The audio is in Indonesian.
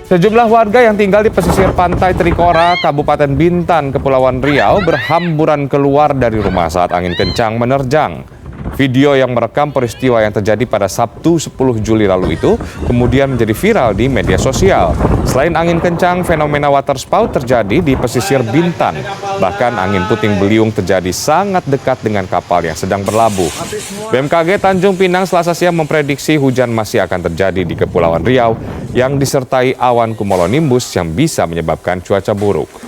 Sejumlah warga yang tinggal di pesisir pantai Trikora, Kabupaten Bintan, Kepulauan Riau berhamburan keluar dari rumah saat angin kencang menerjang. Video yang merekam peristiwa yang terjadi pada Sabtu 10 Juli lalu itu kemudian menjadi viral di media sosial. Selain angin kencang, fenomena waterspout terjadi di pesisir Bintan. Bahkan angin puting beliung terjadi sangat dekat dengan kapal yang sedang berlabuh. BMKG Tanjung Pinang Selasa siang memprediksi hujan masih akan terjadi di Kepulauan Riau yang disertai awan cumulonimbus yang bisa menyebabkan cuaca buruk.